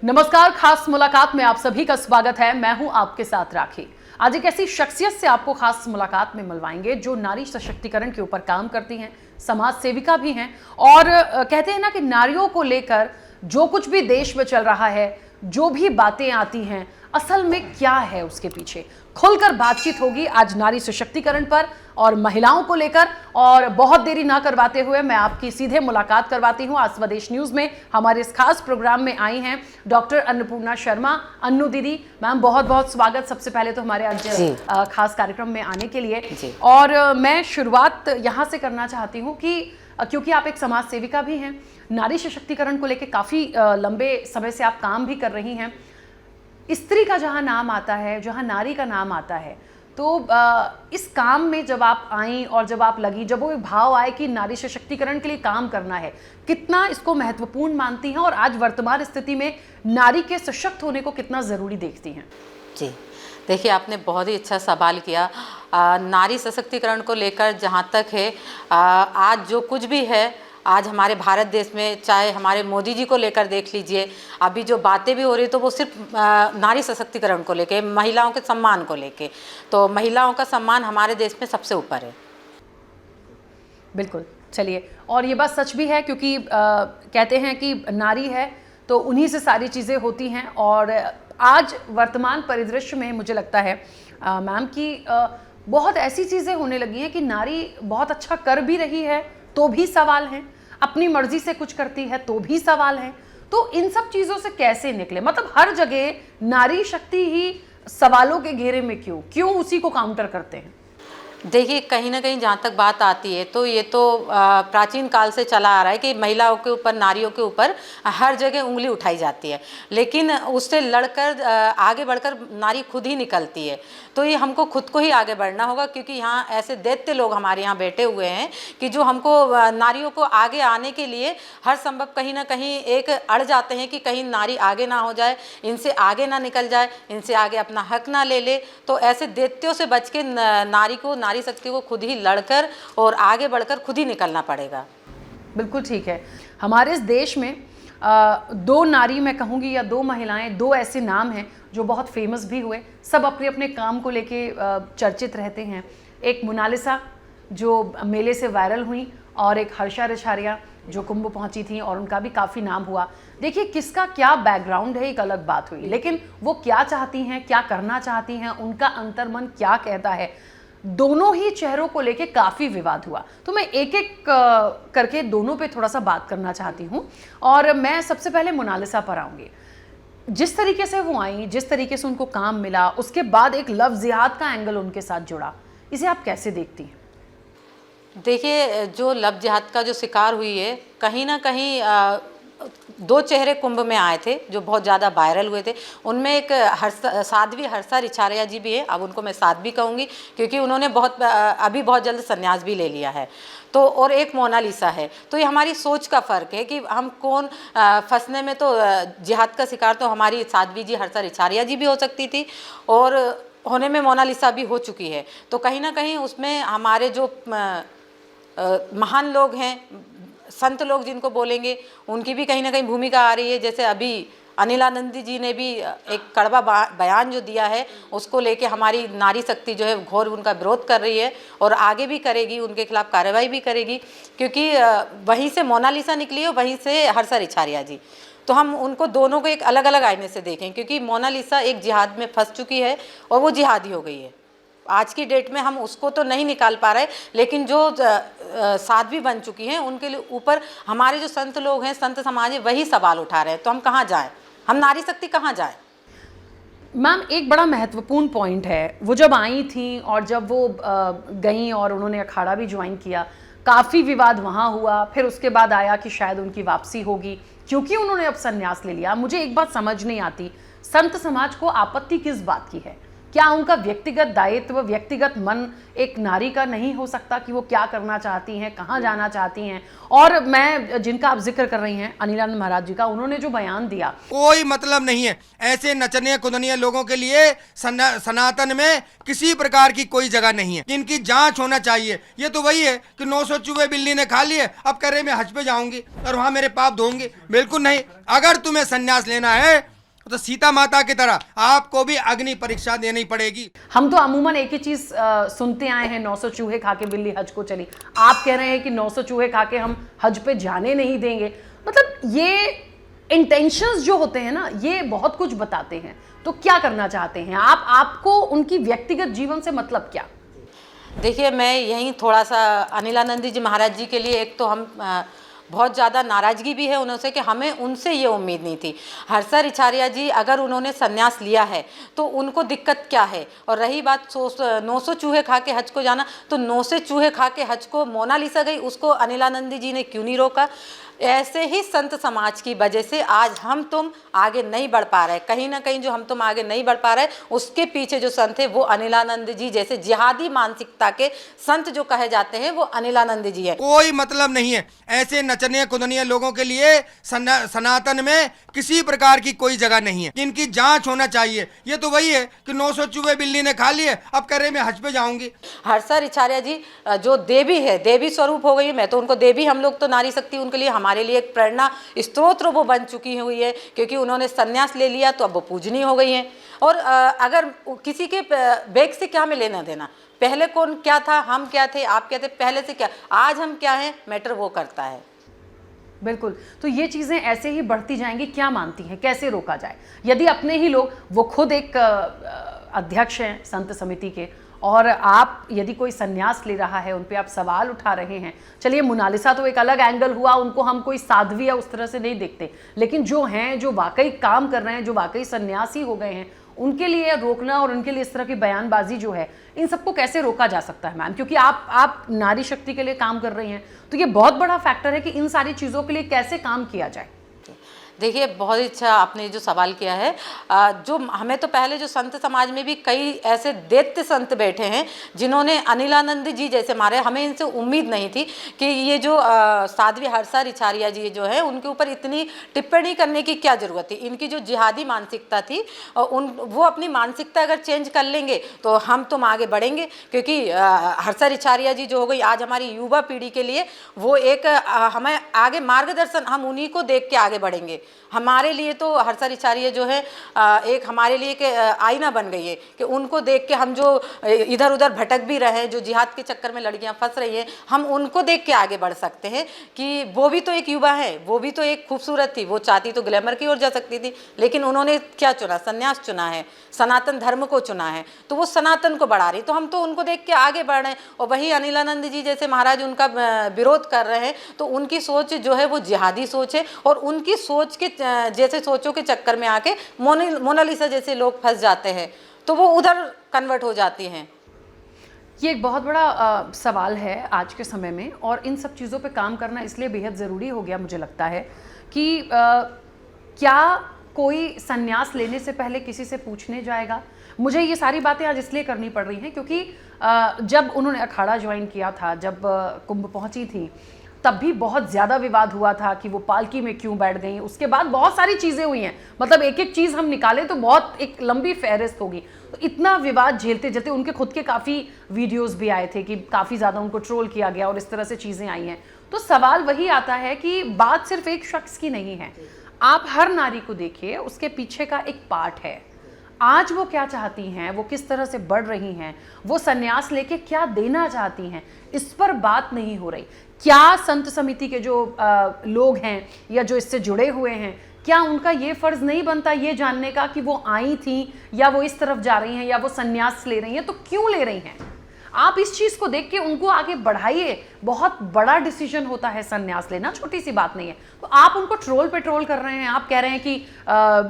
नमस्कार, खास मुलाकात में आप सभी का स्वागत है। मैं हूं आपके साथ राखी। आज एक ऐसी शख्सियत से आपको खास मुलाकात में मिलवाएंगे जो नारी सशक्तिकरण के ऊपर काम करती हैं, समाज सेविका भी हैं और कहते हैं ना कि नारियों को लेकर जो कुछ भी देश में चल रहा है, जो भी बातें आती हैं, असल में क्या है उसके पीछे, खुलकर बातचीत होगी आज नारी सशक्तिकरण पर और महिलाओं को लेकर। और बहुत देरी ना करवाते हुए मैं आपकी सीधे मुलाकात करवाती हूं। आज स्वदेश न्यूज में हमारे इस खास प्रोग्राम में आई हैं डॉक्टर अन्नपूर्णा शर्मा। अन्नू दीदी, मैम बहुत बहुत स्वागत सबसे पहले तो हमारे आज खास कार्यक्रम में आने के लिए। और मैं शुरुआत यहां से करना चाहती हूं कि क्योंकि आप एक समाज सेविका भी हैं, नारी सशक्तिकरण को लेकर काफी लंबे समय से आप काम भी कर रही हैं। स्त्री का जहां नाम आता है, जहां नारी का नाम आता है, तो इस काम में जब आप आई और जब आप लगी, जब वो भाव आए कि नारी सशक्तिकरण के लिए काम करना है, कितना इसको महत्वपूर्ण मानती हैं और आज वर्तमान स्थिति में नारी के सशक्त होने को कितना ज़रूरी देखती हैं? जी देखिए, आपने बहुत ही अच्छा सवाल किया। नारी सशक्तिकरण को लेकर जहाँ तक है, आज जो कुछ भी है आज हमारे भारत देश में, चाहे हमारे मोदी जी को लेकर देख लीजिए, अभी जो बातें भी हो रही तो वो सिर्फ नारी सशक्तिकरण को लेके, महिलाओं के सम्मान को लेके। तो महिलाओं का सम्मान हमारे देश में सबसे ऊपर है। बिल्कुल, चलिए, और ये बात सच भी है क्योंकि कहते हैं कि नारी है तो उन्हीं से सारी चीज़ें होती हैं। और आज वर्तमान परिदृश्य में मुझे लगता है मैम कि बहुत ऐसी चीज़ें होने लगी हैं कि नारी बहुत अच्छा कर भी रही है तो भी सवाल हैं, अपनी मर्जी से कुछ करती है तो भी सवाल हैं। तो इन सब चीज़ों से कैसे निकले? मतलब हर जगह नारी शक्ति ही सवालों के घेरे में क्यों उसी को काउंटर करते हैं? देखिए, कहीं ना कहीं जहाँ तक बात आती है तो ये तो प्राचीन काल से चला आ रहा है कि महिलाओं के ऊपर, नारियों के ऊपर हर जगह उंगली उठाई जाती है, लेकिन उससे लड़कर आगे बढ़कर नारी खुद ही निकलती है। तो ये हमको खुद को ही आगे बढ़ना होगा, क्योंकि यहाँ ऐसे दैत्य लोग हमारे यहाँ बैठे हुए हैं कि जो हमको, नारियों को आगे आने के लिए हर संभव कहीं ना कहीं एक अड़ जाते हैं कि कहीं नारी आगे ना हो जाए, इनसे आगे ना निकल जाए, इनसे आगे अपना हक ना ले ले। तो ऐसे दैत्यों से बच के नारी शक्ति को खुद ही लड़कर और आगे बढ़कर खुद ही निकलना पड़ेगा। बिल्कुल ठीक है। हमारे इस देश में दो नारी मैं कहूँगी, या दो महिलाएं, दो ऐसे नाम हैं जो बहुत फेमस भी हुए, सब अपने अपने काम को लेके चर्चित रहते हैं। एक मोनालिसा जो मेले से वायरल हुई और एक हर्षा रिछारिया जो कुंभ पहुंची थी और उनका भी काफ़ी नाम हुआ। देखिए, किसका क्या बैकग्राउंड है एक अलग बात हुई, लेकिन वो क्या चाहती हैं, क्या करना चाहती हैं, उनका अंतर्मन क्या कहता है, दोनों ही चेहरों को लेके काफ़ी विवाद हुआ। तो मैं एक एक करके दोनों पे थोड़ा सा बात करना चाहती हूँ। और मैं सबसे पहले मोनालिसा पर आऊँगी। जिस तरीके से वो आई, जिस तरीके से उनको काम मिला, उसके बाद एक लव जिहाद का एंगल उनके साथ जुड़ा, इसे आप कैसे देखती हैं? देखिए, जो लव जिहाद का जो शिकार हुई है, कहीं ना कहीं दो चेहरे कुंभ में आए थे जो बहुत ज़्यादा वायरल हुए थे। उनमें एक साध्वी हर्षा रिछारिया जी भी है, अब उनको मैं साध्वी कहूँगी क्योंकि उन्होंने अभी बहुत जल्द संन्यास भी ले लिया है। तो और एक मोनालिसा है। तो ये हमारी सोच का फ़र्क है कि हम कौन फंसने में, तो जिहाद का शिकार तो हमारी साध्वी जी हर्षा रिछारिया जी भी हो सकती थी और होने में मोनालिसा भी हो चुकी है। तो कहीं ना कहीं उसमें हमारे जो महान लोग हैं, संत लोग जिनको बोलेंगे, उनकी भी कहीं ना कहीं भूमिका आ रही है। जैसे अभी अनिलानंदी जी ने भी एक कड़वा बयान जो दिया है, उसको लेके हमारी नारी शक्ति जो है घोर उनका विरोध कर रही है और आगे भी करेगी, उनके खिलाफ कार्रवाई भी करेगी, क्योंकि वहीं से मोनालिसा निकली है, वहीं से हर्षा रिछारिया जी। तो हम उनको दोनों को एक अलग अलग आईने से देखें, क्योंकि मोनालिसा एक जिहाद में फंस चुकी है और वो जिहादी हो गई है। आज की डेट में हम उसको तो नहीं निकाल पा रहे, लेकिन जो साध्वी बन चुकी हैं उनके लिए ऊपर हमारे जो संत लोग हैं, संत समाज है, वही सवाल उठा रहे हैं। तो हम कहाँ जाएं? हम नारी शक्ति कहाँ जाएं? मैम, एक बड़ा महत्वपूर्ण पॉइंट है, वो जब आई थी और जब वो गई और उन्होंने अखाड़ा भी ज्वाइन किया, काफ़ी विवाद वहाँ हुआ। फिर उसके बाद आया कि शायद उनकी वापसी होगी क्योंकि उन्होंने अब संन्यास ले लिया। मुझे एक बात समझ नहीं आती, संत समाज को आपत्ति किस बात की है? क्या उनका व्यक्तिगत दायित्व, व्यक्तिगत मन एक नारी का नहीं हो सकता कि वो क्या करना चाहती हैं, कहाँ जाना चाहती हैं? और मैं जिनका आप जिक्र कर रही हैं, अनिलानंद महाराज जी का, उन्होंने जो बयान दिया, कोई मतलब नहीं है ऐसे नचने कुदने लोगों के लिए। सनातन में किसी प्रकार की कोई जगह नहीं है, इनकी जांच होना चाहिए। ये तो वही है कि 900 चूहे बिल्ली ने खा लिए, अब कह रहे मैं हज पे जाऊंगी और वहां मेरे पाप धोऊंगी। बिल्कुल नहीं। अगर तुम्हें संन्यास लेना है तो सीता माता की तरह आपको भी अग्नि परीक्षा देनी पड़ेगी। हम तो अमूमन एक ही चीज सुनते आए हैं, 900 चूहे खा के बिल्ली हज को चली। आप कह रहे हैं कि 900 चूहे खा के हम हज पे जाने नहीं देंगे। मतलब ये इंटेंशंस जो होते हैं ना, ये बहुत कुछ बताते हैं। तो क्या करना चाहते हैं आप? आपको उनकी व्यक्तिगत जीवन से मतलब क्या? देखिए, मैं यहीं थोड़ा सा अनिलानंद जी महाराज जी के लिए, एक तो हम बहुत ज़्यादा नाराज़गी भी है उनसे कि हमें उनसे ये उम्मीद नहीं थी। हर्षा रिछारिया जी अगर उन्होंने संन्यास लिया है तो उनको दिक्कत क्या है? और रही बात 900 चूहे खा के हज को जाना, तो 900 चूहे खा के हज को मोनालिसा गई, उसको अनिलानंद जी ने क्यों नहीं रोका? ऐसे ही संत समाज की वजह से आज हम तुम आगे नहीं बढ़ पा रहे। कहीं ना कहीं जो हम तुम आगे नहीं बढ़ पा रहे, उसके पीछे जो संत है वो अनिलानंद जी जैसे जिहादी मानसिकता के संत जो कहे जाते हैं वो अनिलानंद जी है। कोई मतलब नहीं है ऐसे नचने कुदनिया लोगों के लिए। सनातन में किसी प्रकार की कोई जगह नहीं है, इनकी जांच होना चाहिए। ये तो वही है कि 900 चूहे बिल्ली ने खा लिए, अब कह रहे मैं हज पे जाऊंगी। हर्षा रिछारिया जी जो देवी है, देवी स्वरूप हो गई है। मैं तो उनको देवी, हम लोग तो नारी शक्ति उनके लिए, हमारे लिए एक प्रेरणा स्त्रोत वो बन चुकी हुई है, क्योंकि उन्होंने संन्यास ले लिया तो अब वो पूजनीय हो गई हैं। और अगर किसी के बेग से क्या में लेना देना, पहले कौन क्या था, हम क्या थे, आप क्या थे, पहले से क्या, आज हम क्या हैं, मैटर वो करता है। बिल्कुल। तो ये चीजें ऐसे ही बढ़ती जाएंगी। क्या मानती हैं कैसे रोका जाए? यदि अपने ही लोग, वो खुद एक अध्यक्ष हैं संत समिति के, और आप यदि कोई संन्यास ले रहा है, उन पे आप सवाल उठा रहे हैं। चलिए, मोनालिसा तो एक अलग एंगल हुआ, उनको हम कोई साध्वी या उस तरह से नहीं देखते, लेकिन जो हैं, जो वाकई काम कर रहे हैं, जो वाकई सन्यासी हो गए हैं, उनके लिए रोकना और उनके लिए इस तरह की बयानबाजी जो है, इन सबको कैसे रोका जा सकता है मैम? क्योंकि आप नारी शक्ति के लिए काम कर रही हैं, तो ये बहुत बड़ा फैक्टर है कि इन सारी चीज़ों के लिए कैसे काम किया जाए। देखिए, बहुत अच्छा आपने जो सवाल किया है। जो हमें तो पहले जो संत समाज में भी कई ऐसे दैत्य संत बैठे हैं जिन्होंने अनिलानंद जी जैसे मारे, हमें इनसे उम्मीद नहीं थी कि ये जो साध्वी हर्षा रिछारिया जी जो है उनके ऊपर इतनी टिप्पणी करने की क्या ज़रूरत थी। इनकी जो जिहादी मानसिकता थी, वो अपनी मानसिकता अगर चेंज कर लेंगे तो हम तुम आगे बढ़ेंगे। क्योंकि हर्षा रिछारिया जी जो हो गई आज हमारी युवा पीढ़ी के लिए, वो एक हमें आगे मार्गदर्शन, हम उन्हीं को देख के आगे बढ़ेंगे। हमारे लिए तो हर्षा रिछारिया जो है एक हमारे लिए एक आईना बन गई है कि उनको देख के हम जो इधर उधर भटक भी रहे हैं, जो जिहाद के चक्कर में लड़कियां फंस रही हैं, हम उनको देख के आगे बढ़ सकते हैं कि वो भी तो एक युवा है, वो भी तो एक खूबसूरत थी, वो चाहती तो ग्लैमर की ओर जा सकती थी, लेकिन उन्होंने क्या चुना? संन्यास चुना है, सनातन धर्म को चुना है, तो वो सनातन को बढ़ा रही। तो हम तो उनको देख के आगे बढ़ रहे हैं। और वहीं अनिलानंद जी जैसे महाराज उनका विरोध कर रहे हैं, तो उनकी सोच जो है वो जिहादी सोच है, और उनकी सोच के जैसे सोचों के चक्कर में आके मोनालिसा जैसे लोग फंस जाते हैं, तो वो उधर कन्वर्ट हो जाती हैं। ये एक बहुत बड़ा सवाल है आज के समय में, और इन सब चीज़ों पे काम करना इसलिए बेहद ज़रूरी हो गया मुझे लगता है कि क्या कोई संन्यास लेने से पहले किसी से पूछने जाएगा? मुझे ये सारी बातें आज इसलिए करनी पड़ रही हैं क्योंकि जब उन्होंने अखाड़ा ज्वाइन किया था, जब कुंभ पहुंची थी, तब भी बहुत ज़्यादा विवाद हुआ था कि वो पालकी में क्यों बैठ गई। उसके बाद बहुत सारी चीज़ें हुई हैं, मतलब एक एक चीज़ हम निकाले तो बहुत एक लंबी फहरिस्त होगी। तो इतना विवाद झेलते झेलते उनके खुद के काफ़ी वीडियोस भी आए थे कि काफ़ी ज़्यादा उनको ट्रोल किया गया और इस तरह से चीज़ें आई हैं। तो सवाल वही आता है कि बात सिर्फ एक शख्स की नहीं है। आप हर नारी को देखिए, उसके पीछे का एक पार्ट है। आज वो क्या चाहती हैं, वो किस तरह से बढ़ रही हैं, वो संन्यास लेके क्या देना चाहती हैं, इस पर बात नहीं हो रही। क्या संत समिति के जो लोग हैं या जो इससे जुड़े हुए हैं, क्या उनका ये फर्ज नहीं बनता ये जानने का कि वो आई थी या वो इस तरफ जा रही हैं या वो संन्यास ले रही हैं, तो क्यों ले रही हैं? आप इस चीज़ को देख के उनको आगे बढ़ाइए। बहुत बड़ा डिसीजन होता है संन्यास लेना, छोटी सी बात नहीं है। तो आप उनको ट्रोल पे ट्रोल कर रहे हैं, आप कह रहे हैं कि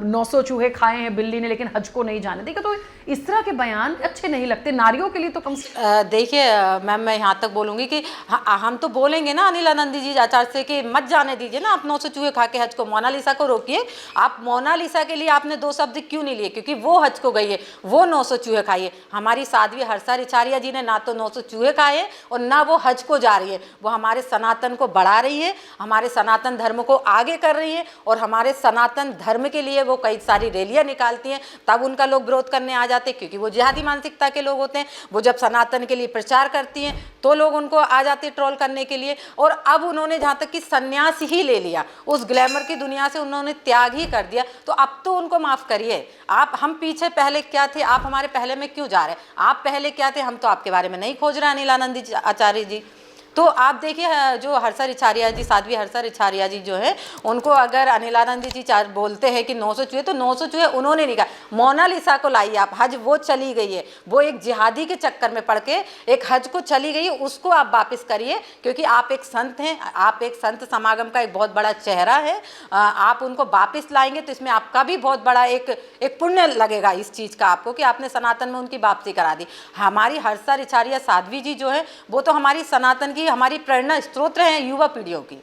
900 चूहे खाए हैं बिल्ली ने लेकिन हज को नहीं जाने देगा। तो इस तरह के बयान अच्छे नहीं लगते नारियों के लिए। तो कम से देखिए मैम, मैं यहाँ तक बोलूँगी कि हम तो बोलेंगे ना अनिलानंद जी आचार्य से कि मत जाने दीजिए ना, आप 900 चूहे खा के हज को, मोनालिसा को रोकिए। आप मोनालिसा के लिए आपने 2 शब्द क्यों नहीं लिए? क्योंकि वो हज को गई है, वो 900 चूहे खाइए। हमारी साध्वी हर्षा रिछारिया जी ने ना तो 900 चूहे खाए हैं और ना वो हज को जा रही है। वो हमारे सनातन को बढ़ा रही है, हमारे सनातन धर्म को आगे कर रही है, और हमारे सनातन धर्म के लिए वो कई सारी रैलियां निकालती हैं, तब उनका लोग विरोध करने आ जाते जाते हैं, क्योंकि वो जिहादी मानसिकता के लोग होते हैं। वो जब सनातन के लिए प्रचार करती हैं तो लोग उनको आ जाते ट्रोल करने के लिए। और अब उन्होंने जहाँ तक कि संन्यास ही ले लिया, उस ग्लैमर की दुनिया से उन्होंने त्याग ही कर दिया, तो अब तो उनको माफ़ करिए। आप हम पीछे पहले क्या थे, आप हमारे पहले में क्यों जा रहे हैं? आप पहले क्या थे, हम तो आपके बारे में नहीं खोज रहे अनिलानंद आचार्य जी। तो आप देखिए जो हर्षा रिछारिया जी, साध्वी हर्षा रिछारिया जी जो है, उनको अगर अनिलानंद जी बोलते हैं कि 900 चूहे, तो 900 चूहे उन्होंने नहीं कहा। मोनालिसा को लाइए आप, हज वो चली गई है, वो एक जिहादी के चक्कर में पड़ के एक हज को चली गई है, उसको आप वापस करिए, क्योंकि आप एक संत हैं, आप एक संत समागम का एक बहुत बड़ा चेहरा है। आप उनको वापस लाएंगे तो इसमें आपका भी बहुत बड़ा एक पुण्य लगेगा इस चीज़ का आपको, कि आपने सनातन में उनकी वापसी करा दी। हमारी हर्षा रिछारिया साध्वी जी जो है, वो तो हमारी सनातन की, हमारी प्रेरणा स्रोत हैं युवा पीढ़ियों की।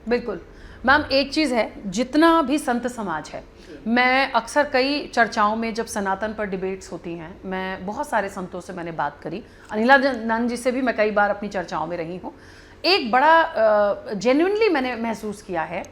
बिल्कुल मैम, एक चीज़ है, जितना भी संत समाज है, मैं अक्सर कई चर्चाओं में जब सनातन पर डिबेट्स होती हैं, मैं बहुत सारे संतों से मैंने बात करी, अनिलानंद जी से भी मैं कई बार अपनी चर्चाओं में रही हूँ। एक बड़ा जेन्युइनली मैंने महसूस किया है,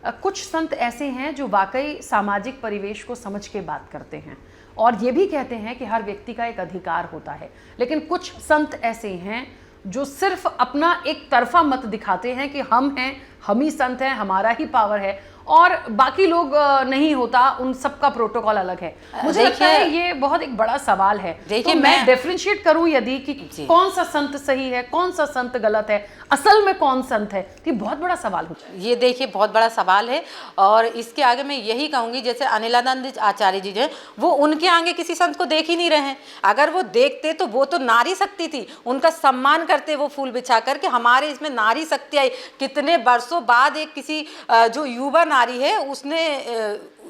कुछ संत ऐसे हैं जो वाकई सामाजिक परिवेश को समझ के बात करते हैं और ये भी कहते हैं कि हर व्यक्ति का एक अधिकार होता है, लेकिन कुछ संत ऐसे हैं जो सिर्फ अपना एक तरफा मत दिखाते हैं कि हम हैं, हम ही संत हैं, हमारा ही पावर है, और बाकी लोग नहीं होता, उन सबका प्रोटोकॉल अलग है। मुझे लगता है ये बहुत एक बड़ा सवाल है। देखिए, तो मैं डिफरेंशिएट करूं यदि कि कौन सा संत सही है, कौन सा संत गलत है, असल में कौन संत है, तो बहुत बड़ा सवाल होता है। ये देखिए बहुत बड़ा सवाल है, और इसके आगे मैं यही कहूँगी, जैसे अनिलानंद आचार्य जी जो है, वो उनके आगे किसी संत को देख ही नहीं रहे हैं। अगर वो देखते तो वो तो नारी शक्ति थी, उनका सम्मान करते वो फूल बिछा कर, कि हमारे इसमें नारी शक्ति आई। कितने वर्षों बाद एक किसी जो युवा नारी है, उसने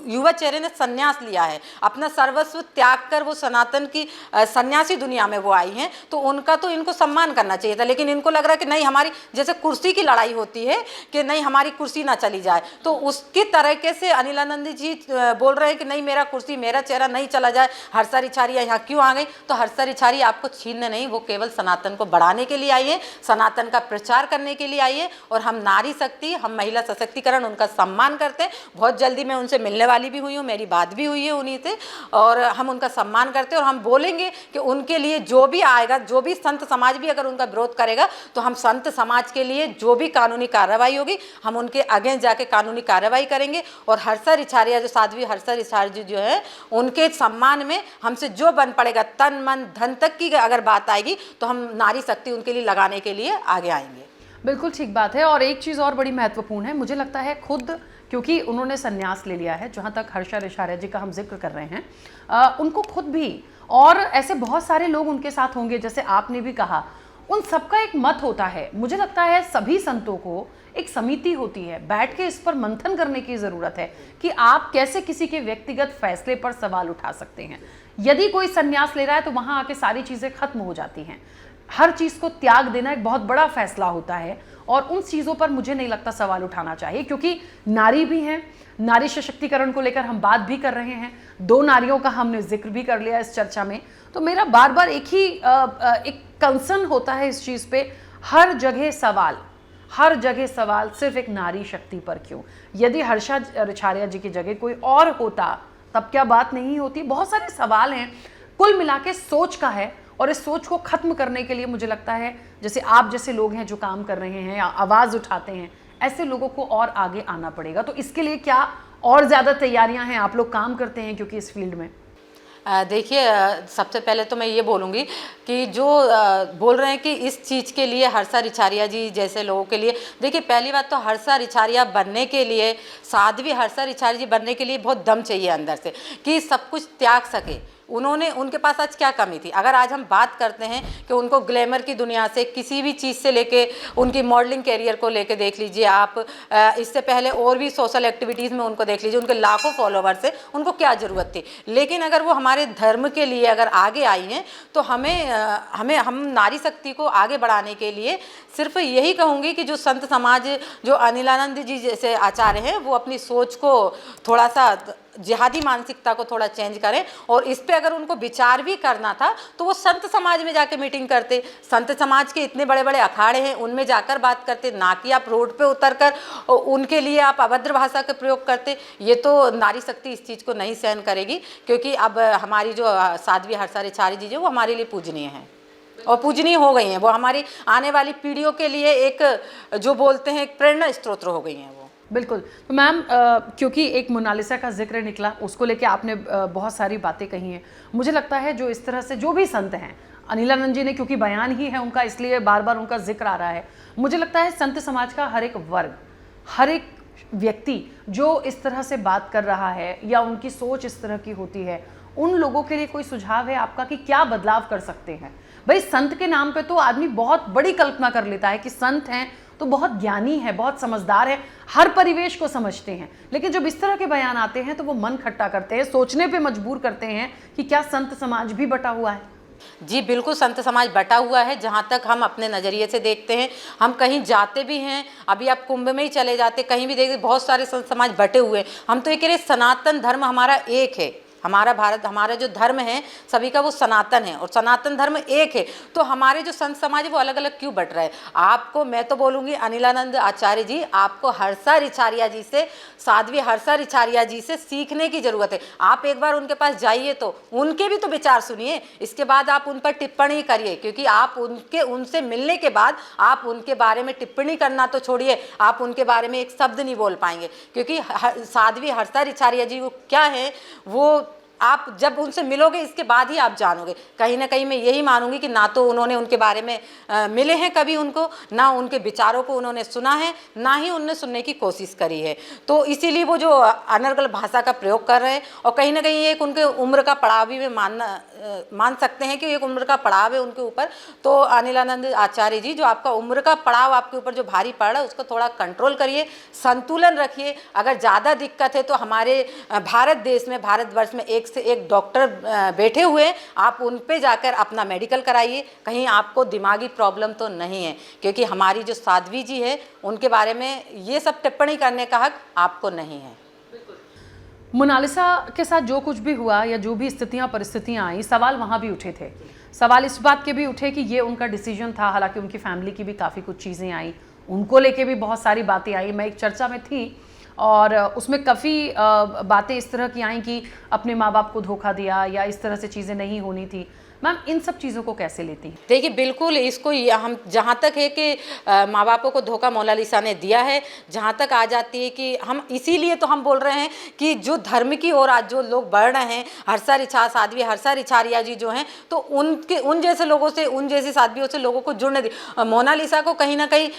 युवा चेहरे ने संन्यास लिया है, अपना सर्वस्व त्याग कर वो सनातन की सन्यासी दुनिया में वो आई हैं, तो उनका तो इनको सम्मान करना चाहिए था। लेकिन इनको लग रहा है कि नहीं, हमारी जैसे कुर्सी की लड़ाई होती है कि नहीं हमारी कुर्सी ना चली जाए, तो उसकी तरीके से अनिलानंद जी बोल रहे हैं कि नहीं मेरा कुर्सी, मेरा चेहरा नहीं चला जाए। हर्षा रिछारिया यहाँ क्यों आ गई? तो हर्षा रिछारिया आपको छीनने नहीं, वो केवल सनातन को बढ़ाने के लिए आई है, सनातन का प्रचार करने के लिए आई है। और हम नारी शक्ति, हम महिला सशक्तिकरण, उनका सम्मान करते हैं। बहुत जल्दी मैं उनसे मिलने वाली भी हुई हूँ, मेरी बात भी हुई है उन्हीं से, और हम उनका सम्मान करते हैं। और हम बोलेंगे कि उनके लिए जो भी आएगा, जो भी संत समाज भी अगर उनका विरोध करेगा, तो हम संत समाज के लिए जो भी कानूनी कार्रवाई होगी, हम उनके अगेंस्ट जाके कानूनी कार्रवाई करेंगे। और हर्षा रिछारिया जो साध्वी हर्षा रिछारिया जो है, उनके सम्मान में हमसे जो बन पड़ेगा, तन मन धन तक की अगर बात आएगी, तो हम नारी शक्ति उनके लिए लगाने के लिए आगे आएंगे। बिल्कुल ठीक बात है। और एक चीज़ और बड़ी महत्वपूर्ण है, मुझे लगता है खुद क्योंकि उन्होंने संन्यास ले लिया है, जहाँ तक हर्षा रिछारिया जी का हम जिक्र कर रहे हैं, उनको खुद भी, और ऐसे बहुत सारे लोग उनके साथ होंगे, जैसे आपने भी कहा, उन सबका एक मत होता है। मुझे लगता है सभी संतों को एक समिति होती है, बैठ के इस पर मंथन करने की ज़रूरत है कि आप कैसे किसी के व्यक्तिगत फैसले पर सवाल उठा सकते हैं। यदि कोई संन्यास ले रहा है तो वहाँ आके सारी चीज़ें खत्म हो जाती हैं। हर चीज़ को त्याग देना एक बहुत बड़ा फैसला होता है, और उन चीज़ों पर मुझे नहीं लगता सवाल उठाना चाहिए, क्योंकि नारी भी हैं, नारी सशक्तिकरण को लेकर हम बात भी कर रहे हैं, 2 नारियों का हमने जिक्र भी कर लिया इस चर्चा में। तो मेरा बार बार एक कंसर्न होता है इस चीज़ पे, हर जगह सवाल सिर्फ एक नारी शक्ति पर क्यों? यदि हर्षा रिछारिया जी की जगह कोई और होता तब क्या बात नहीं होती? बहुत सारे सवाल हैं, कुल मिला के सोच का है। और इस सोच को खत्म करने के लिए मुझे लगता है जैसे आप जैसे लोग हैं जो काम कर रहे हैं या आवाज़ उठाते हैं, ऐसे लोगों को और आगे आना पड़ेगा। तो इसके लिए क्या और ज़्यादा तैयारियां हैं? आप लोग काम करते हैं क्योंकि इस फील्ड में। देखिए, सबसे पहले तो मैं ये बोलूँगी कि जो बोल रहे हैं कि इस चीज़ के लिए हर्षा रिछारिया जी जैसे लोगों के लिए, देखिए पहली बात तो हर्षा रिछारिया बनने के लिए, साध्वी हर्षा रिछारिया जी बनने के लिए बहुत दम चाहिए अंदर से, कि सब कुछ त्याग सके। उनके पास आज क्या कमी थी? अगर आज हम बात करते हैं कि उनको ग्लैमर की दुनिया से, किसी भी चीज़ से लेके, उनकी मॉडलिंग कैरियर को लेके देख लीजिए आप, इससे पहले और भी सोशल एक्टिविटीज़ में उनको देख लीजिए, उनके लाखों फॉलोवर्स है, उनको क्या ज़रूरत थी? लेकिन अगर वो हमारे धर्म के लिए अगर आगे आई हैं, तो हम नारी शक्ति को आगे बढ़ाने के लिए सिर्फ यही कहूँगी कि जो संत समाज, जो अनिलानंद जी जैसे आचार्य हैं, वो अपनी सोच को थोड़ा सा जिहादी मानसिकता को थोड़ा चेंज करें, और इस पे अगर उनको विचार भी करना था तो वो संत समाज में जाके मीटिंग करते। संत समाज के इतने बड़े बड़े अखाड़े हैं, उनमें जाकर बात करते, ना कि आप रोड पे उतरकर उनके लिए आप अभद्र भाषा का प्रयोग करते। ये तो नारी शक्ति इस चीज़ को नहीं सहन करेगी, क्योंकि अब हमारी जो साध्वी हर्षा रिछारी जी जो वो हमारे लिए पूजनीय हैं और पूजनीय हो गई हैं। वो हमारी आने वाली पीढ़ियों के लिए एक जो बोलते हैं एक प्रेरणा स्रोत हो गई हैं वो। बिल्कुल। तो मैम क्योंकि एक मोनालिसा का जिक्र निकला, उसको लेके आपने बहुत सारी बातें कही हैं। मुझे लगता है जो इस तरह से जो भी संत हैं, अनिलानंद जी ने क्योंकि बयान ही है उनका, इसलिए बार बार उनका जिक्र आ रहा है। मुझे लगता है संत समाज का हर एक वर्ग, हर एक व्यक्ति जो इस तरह से बात कर रहा है या उनकी सोच इस तरह की होती है, उन लोगों के लिए कोई सुझाव है आपका कि क्या बदलाव कर सकते हैं? भाई संत के नाम पे तो आदमी बहुत बड़ी कल्पना कर लेता है कि संत हैं तो बहुत ज्ञानी है, बहुत समझदार है, हर परिवेश को समझते हैं, लेकिन जब इस तरह के बयान आते हैं तो वो मन खट्टा करते हैं, सोचने पे मजबूर करते हैं कि क्या संत समाज भी बटा हुआ है? जी बिल्कुल, संत समाज बटा हुआ है। जहाँ तक हम अपने नज़रिए से देखते हैं, हम कहीं जाते भी हैं, अभी आप कुंभ में ही चले जाते, कहीं भी देखते बहुत सारे संत समाज बटे हुए हैं। हम तो ये कह रहे सनातन धर्म हमारा एक है, हमारा भारत, हमारा जो धर्म है सभी का वो सनातन है और सनातन धर्म एक है। तो हमारे जो संत समाज है वो अलग अलग क्यों बट रहा है? आपको मैं तो बोलूँगी अनिलानंद आचार्य जी, आपको हर्षा रिछारिया जी से, साध्वी हर्षा रिछारिया जी से सीखने की ज़रूरत है। आप एक बार उनके पास जाइए तो उनके भी तो विचार सुनिए, इसके बाद आप उन पर टिप्पणी करिए, क्योंकि आप उनसे मिलने के बाद आप उनके बारे में टिप्पणी करना तो छोड़िए, आप उनके बारे में एक शब्द नहीं बोल पाएंगे, क्योंकि साध्वी हर्षा रिछारिया जी वो क्या है, वो आप जब उनसे मिलोगे इसके बाद ही आप जानोगे। कहीं ना कहीं मैं यही मानूंगी कि ना तो उन्होंने उनके बारे में मिले हैं कभी उनको, ना उनके विचारों को उन्होंने सुना है, ना ही उनने सुनने की कोशिश करी है। तो इसीलिए वो जो अनर्गल भाषा का प्रयोग कर रहे हैं, और कहीं ना कहीं एक उनके उम्र का पड़ाव भी मान सकते हैं कि एक उम्र का पड़ाव है उनके ऊपर। तो अनिलानंद आचार्य जी, जो आपका उम्र का पड़ाव आपके ऊपर जो भारी पड़ रहा है उसको थोड़ा कंट्रोल करिए, संतुलन रखिए। अगर ज़्यादा दिक्कत है तो हमारे भारत देश में, भारतवर्ष में एक से एक डॉक्टर बैठे हुए, आप उन पे जाकर अपना मेडिकल कराइए, कहीं आपको दिमागी प्रॉब्लम तो नहीं है। क्योंकि हमारी जो साध्वी जी है उनके बारे में ये सब टिप्पणी करने का हक आपको नहीं है। मोनालिसा के साथ जो कुछ भी हुआ या जो भी स्थितियां परिस्थितियां आई, सवाल वहां भी उठे थे। सवाल इस बात के भी उठे कि ये उनका डिसीजन था, हालांकि उनकी फैमिली की भी काफ़ी कुछ चीज़ें आई, उनको लेके भी बहुत सारी बातें आई। मैं एक चर्चा में थी और उसमें काफ़ी बातें इस तरह की आई कि अपने माँ बाप को धोखा दिया या इस तरह से चीज़ें नहीं होनी थी। मैम इन सब चीज़ों को कैसे लेती हैं? देखिए बिल्कुल, इसको हम जहाँ तक है कि माँ बापों को धोखा मोनालिसा ने दिया है, जहाँ तक आ जाती है कि हम इसीलिए तो हम बोल रहे हैं कि जो धर्म की ओर आज जो लोग बढ़ रहे हैं, साध्वी हर्षा रिछारिया जी जो हैं, तो उन जैसे लोगों से, उन जैसी साध्वियों से लोगों को जुड़ने दी। मोनालिसा को कहीं ना कहीं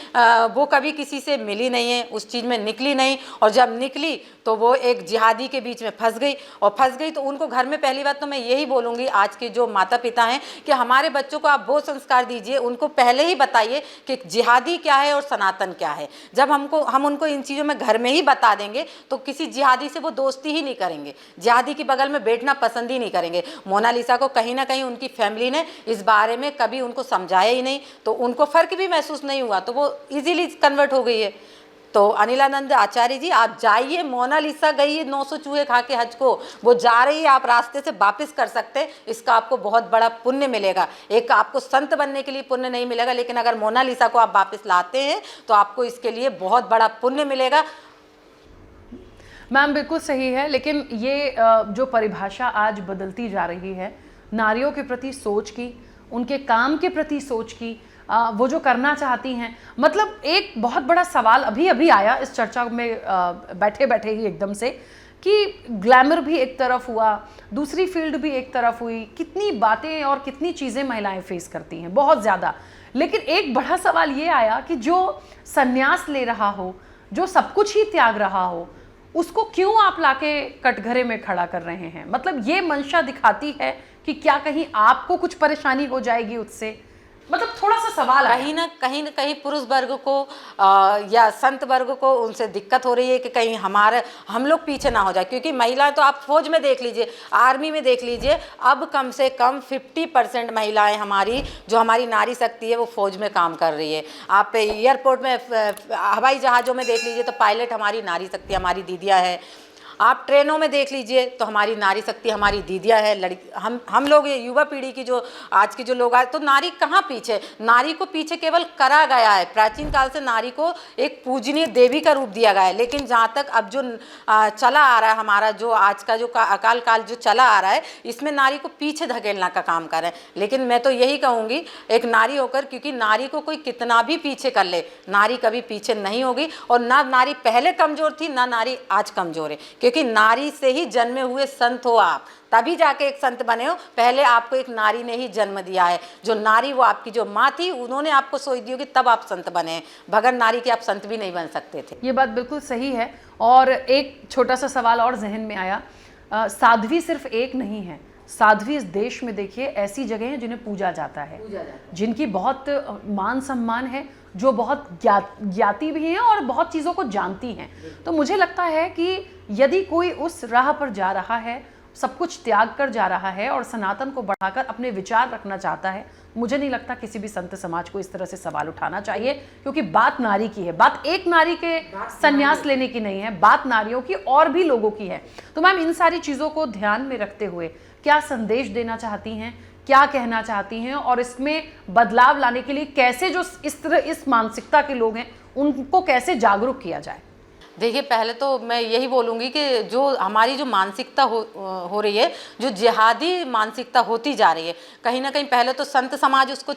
वो कभी किसी से मिली नहीं है, उस चीज़ में निकली नहीं, और जब निकली तो वो एक जिहादी के बीच में फंस गई, और फंस गई तो उनको घर में, पहली बात तो मैं यही बोलूँगी आज के जो माता पिता हैं कि हमारे बच्चों को आप वो संस्कार दीजिए, उनको पहले ही बताइए कि जिहादी क्या है और सनातन क्या है। जब हम उनको इन चीज़ों में घर में ही बता देंगे तो किसी जिहादी से वो दोस्ती ही नहीं करेंगे, जिहादी के बगल में बैठना पसंद ही नहीं करेंगे। मोनालिसा को कहीं ना कहीं उनकी फैमिली ने इस बारे में कभी उनको समझाया ही नहीं, तो उनको फ़र्क भी महसूस नहीं हुआ, तो वो ईजिली कन्वर्ट हो गई है। तो अनिलानंद आचार्य जी, आप जाइए, मोनालिसा गई है 900 चूहे खा के हज को, वो जा रही है, आप रास्ते से वापस कर सकते हैं, इसका आपको बहुत बड़ा पुण्य मिलेगा। एक आपको संत बनने के लिए पुण्य नहीं मिलेगा, लेकिन अगर मोनालिसा को आप वापस लाते हैं तो आपको इसके लिए बहुत बड़ा पुण्य मिलेगा। मैम बिल्कुल सही है, लेकिन ये जो परिभाषा आज बदलती जा रही है नारियों के प्रति सोच की, उनके काम के प्रति सोच की, वो जो करना चाहती हैं, मतलब एक बहुत बड़ा सवाल अभी अभी आया इस चर्चा में बैठे बैठे ही एकदम से कि ग्लैमर भी एक तरफ हुआ, दूसरी फील्ड भी एक तरफ हुई, कितनी बातें और कितनी चीज़ें महिलाएं फेस करती हैं, बहुत ज़्यादा। लेकिन एक बड़ा सवाल ये आया कि जो संन्यास ले रहा हो, जो सब कुछ ही त्याग रहा हो, उसको क्यों आप लाके कटघरे में खड़ा कर रहे हैं? मतलब ये मंशा दिखाती है कि क्या कहीं आपको कुछ परेशानी हो जाएगी उससे? मतलब थोड़ा सा सवाल कहीं ना कहीं पुरुष वर्ग को या संत वर्ग को उनसे दिक्कत हो रही है कि कहीं हम लोग पीछे ना हो जाए। क्योंकि महिलाएं तो आप फौज में देख लीजिए, आर्मी में देख लीजिए, अब कम से कम 50% महिलाएं हमारी, जो हमारी नारी शक्ति है, वो फौज में काम कर रही है। आप एयरपोर्ट में, हवाई जहाज़ों में देख लीजिए तो पायलट हमारी नारी शक्ति, हमारी दीदियाँ हैं। आप ट्रेनों में देख लीजिए तो हमारी नारी शक्ति, हमारी दीदियाँ है, लड़की, हम लोग ये युवा पीढ़ी की जो आज की जो लोग आए, तो नारी कहाँ पीछे, नारी को पीछे केवल करा गया है। प्राचीन काल से नारी को एक पूजनीय देवी का रूप दिया गया है, लेकिन जहाँ तक अब जो चला आ रहा है हमारा जो आज का जो अकाल काल जो चला आ रहा है, इसमें नारी को पीछे धकेलना का काम कर रहे हैं। लेकिन मैं तो यही कहूँगी एक नारी होकर, क्योंकि नारी को कोई कितना भी पीछे कर ले, नारी कभी पीछे नहीं होगी। और ना नारी पहले कमज़ोर थी, ना नारी आज कमज़ोर है, क्योंकि नारी से ही जन्मे हुए संत हो आप, तभी जाके एक संत बने हो। पहले आपको एक नारी ने ही जन्म दिया है, जो नारी वो आपकी जो माँ थी, उन्होंने आपको सोच दी होगी, तब आप संत बने हैं। बगैर नारी के आप संत भी नहीं बन सकते थे। ये बात बिल्कुल सही है। और एक छोटा सा सवाल और जहन में आया, साध्वी सिर्फ एक नहीं है, साध्वी इस देश में देखिए ऐसी जगह हैं जिन्हें पूजा जाता है, जिनकी बहुत मान सम्मान है, जो बहुत ज्ञाती भी हैं और बहुत चीज़ों को जानती हैं। तो मुझे लगता है कि यदि कोई उस राह पर जा रहा है, सब कुछ त्याग कर जा रहा है और सनातन को बढ़ाकर अपने विचार रखना चाहता है, मुझे नहीं लगता किसी भी संत समाज को इस तरह से सवाल उठाना चाहिए, क्योंकि बात नारी की है, बात एक नारी के संन्यास लेने की नहीं है, बात नारियों की और भी लोगों की है। तो मैम, इन सारी चीज़ों को ध्यान में रखते हुए क्या संदेश देना चाहती हैं, क्या कहना चाहती हैं, और इसमें बदलाव लाने के लिए कैसे जो इस मानसिकता के लोग हैं उनको कैसे जागरूक किया जाए? देखिए, पहले तो मैं यही बोलूँगी कि जो हमारी जो मानसिकता हो रही है, जो जिहादी मानसिकता होती जा रही है, कहीं ना कहीं पहले तो संत समाज उसको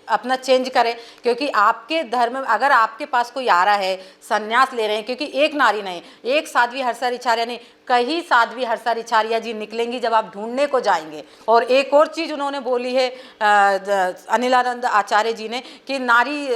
अपना चेंज करे। क्योंकि आपके धर्म में अगर आपके पास कोई आ रहा है, संन्यास ले रहे हैं, क्योंकि एक नारी नहीं, एक साध्वी हर्षारिचार्या नहीं, कई साध्वी हर्षारिचार्या जी निकलेंगी जब आप ढूंढने को जाएंगे। और एक और चीज़ उन्होंने बोली है अनिलानंद आचार्य जी ने, कि नारी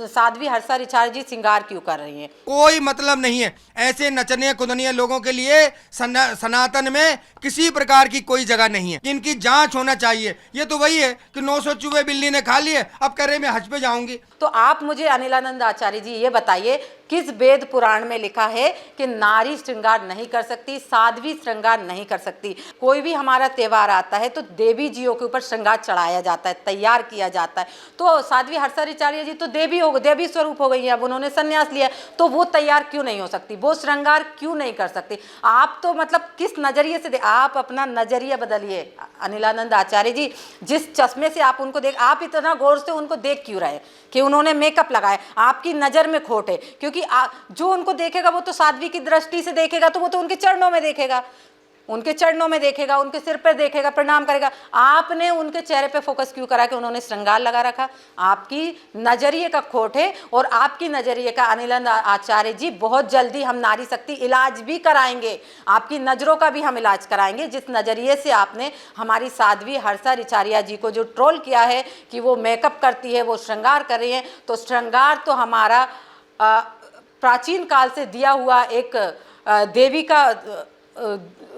साध्वी हर्षारिचार्य जी श्रृंगार क्यों कर रही हैं। कोई मतलब नहीं है ऐसे नचने कुदनिया लोगों के लिए। सनातन में किसी प्रकार की कोई जगह नहीं है, इनकी जांच होना चाहिए। ये तो वही है कि 900 चूहे बिल्ली ने खा लिए, अब कह रहे मैं हज पे जाऊंगी। तो आप मुझे अनिलानंद आचार्य जी ये बताइए, किस वेद पुराण में लिखा है कि नारी श्रृंगार नहीं कर सकती, साध्वी श्रृंगार नहीं कर सकती? कोई भी हमारा त्यौहार आता है तो देवी जियों के ऊपर श्रृंगार चढ़ाया जाता है, तैयार किया जाता है। तो साध्वी हर्षारिचार्य जी तो देवी स्वरूप हो गई है, अब उन्होंने संन्यास लिया, तो वो तैयार क्यों नहीं हो सकती, वो श्रृंगार क्यों नहीं कर सकती? आप तो मतलब किस नजरिए से आप अपना नजरिया बदलिए अनिलानंद आचार्य जी। जिस चश्मे से आप उनको देख, आप इतना गौर से उनको देख क्यों रहे कि उन्होंने मेकअप लगाया? आपकी नज़र में खोट है, क्योंकि जो उनको देखेगा वो तो साध्वी की दृष्टि से देखेगा, तो वो तो उनके चरणों में देखेगा, उनके चरणों में देखेगा, उनके सिर पर देखेगा, प्रणाम करेगा। आपने उनके चेहरे पे फोकस क्यों करा कि उन्होंने श्रृंगार लगा रखा? आपकी नजरिए का खोट है। और आपकी नजरिए का अनिलानंद आचार्य जी, बहुत जल्दी हम नारी शक्ति इलाज भी कराएंगे, आपकी नज़रों का भी हम इलाज कराएंगे। जिस नज़रिए से आपने हमारी साध्वी हर्षारिचार्या जी को जो ट्रोल किया है कि वो मेकअप करती है, वो श्रृंगार कर रही है, तो श्रृंगार तो हमारा प्राचीन काल से दिया हुआ एक देवी का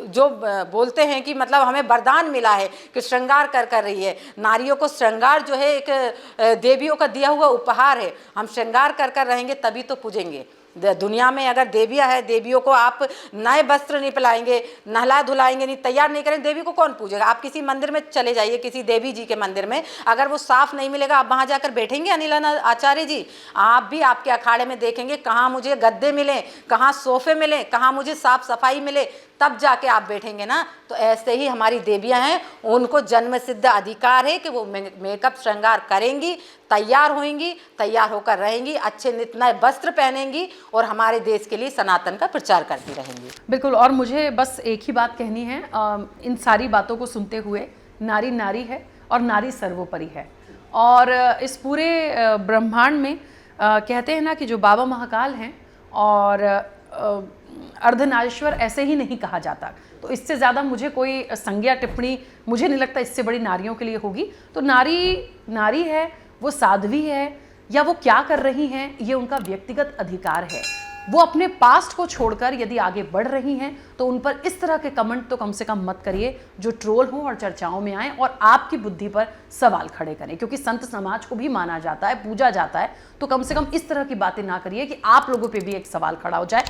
जो बोलते हैं कि मतलब हमें वरदान मिला है कि श्रृंगार कर रही है। नारियों को श्रृंगार जो है एक देवियों का दिया हुआ उपहार है। हम श्रृंगार कर रहेंगे तभी तो पूजेंगे। दुनिया में अगर देवियाँ हैं, देवियों को आप नए वस्त्र नहीं पिलाएंगे, नहला धुलाएंगे नहीं, तैयार नहीं करेंगे, देवी को कौन पूजेगा? आप किसी मंदिर में चले जाइए, किसी देवी जी के मंदिर में, अगर वो साफ नहीं मिलेगा, आप वहाँ जाकर बैठेंगे? अनिलानंद आचार्य जी, आप भी आपके अखाड़े में देखेंगे कहाँ मुझे गद्दे मिले, कहाँ सोफे मिले, कहाँ मुझे साफ सफाई मिले, तब जाके आप बैठेंगे ना। तो ऐसे ही हमारी देवियाँ हैं, उनको जन्म सिद्ध अधिकार है कि वो मेकअप श्रृंगार करेंगी, तैयार होंगी, तैयार होकर रहेंगी, अच्छे नित नए वस्त्र पहनेंगी और हमारे देश के लिए सनातन का प्रचार करती रहेंगी। बिल्कुल। और मुझे बस एक ही बात कहनी है, इन सारी बातों को सुनते हुए, नारी नारी है और नारी सर्वोपरि है। और इस पूरे ब्रह्मांड में कहते हैं ना कि जो बाबा महाकाल हैं और अर्धनारीश्वर, ऐसे ही नहीं कहा जाता। तो इससे ज़्यादा मुझे कोई संज्ञा टिप्पणी मुझे नहीं लगता इससे बड़ी नारियों के लिए होगी। तो नारी नारी है, वो साध्वी है या वो क्या कर रही हैं, ये उनका व्यक्तिगत अधिकार है। वो अपने पास्ट को छोड़कर यदि आगे बढ़ रही हैं तो उन पर इस तरह के कमेंट तो कम से कम मत करिए जो ट्रोल हों और चर्चाओं में आएँ और आपकी बुद्धि पर सवाल खड़े करें। क्योंकि संत समाज को भी माना जाता है, पूजा जाता है, तो कम से कम इस तरह की बातें ना करिए कि आप लोगों पे भी एक सवाल खड़ा हो जाए।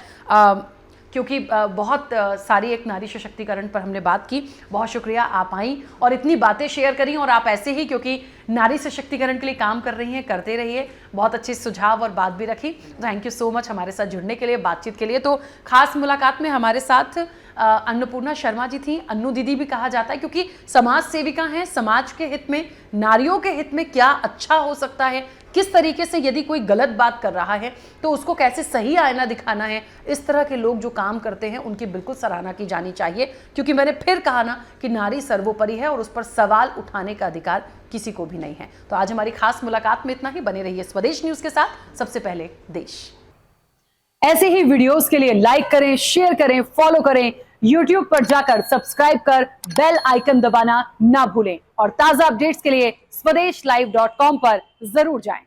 क्योंकि बहुत सारी एक नारी सशक्तिकरण पर हमने बात की। बहुत शुक्रिया, आप आई और इतनी बातें शेयर करी, और आप ऐसे ही, क्योंकि नारी सशक्तिकरण के लिए काम कर रही हैं, करते रहिए। बहुत अच्छे सुझाव और बात भी रखी। थैंक यू सो मच हमारे साथ जुड़ने के लिए, बातचीत के लिए। तो खास मुलाकात में हमारे साथ अन्नपूर्णा शर्मा जी थी। अन्नू दीदी भी कहा जाता है, क्योंकि समाज सेविका हैं। समाज के हित में, नारियों के हित में क्या अच्छा हो सकता है, किस तरीके से यदि कोई गलत बात कर रहा है तो उसको कैसे सही आईना दिखाना है, इस तरह के लोग जो काम करते हैं उनकी बिल्कुल सराहना की जानी चाहिए। क्योंकि मैंने फिर कहा ना कि नारी सर्वोपरि है और उस पर सवाल उठाने का अधिकार किसी को भी नहीं है। तो आज हमारी खास मुलाकात में इतना ही। बने रहिए स्वदेश न्यूज के साथ। सबसे पहले देश। ऐसे ही वीडियोस के लिए लाइक करें, शेयर करें, फॉलो करें। YouTube पर जाकर सब्सक्राइब कर बेल आइकन दबाना ना भूलें, और ताजा अपडेट्स के लिए स्वदेशलाइव.com पर जरूर जाएं।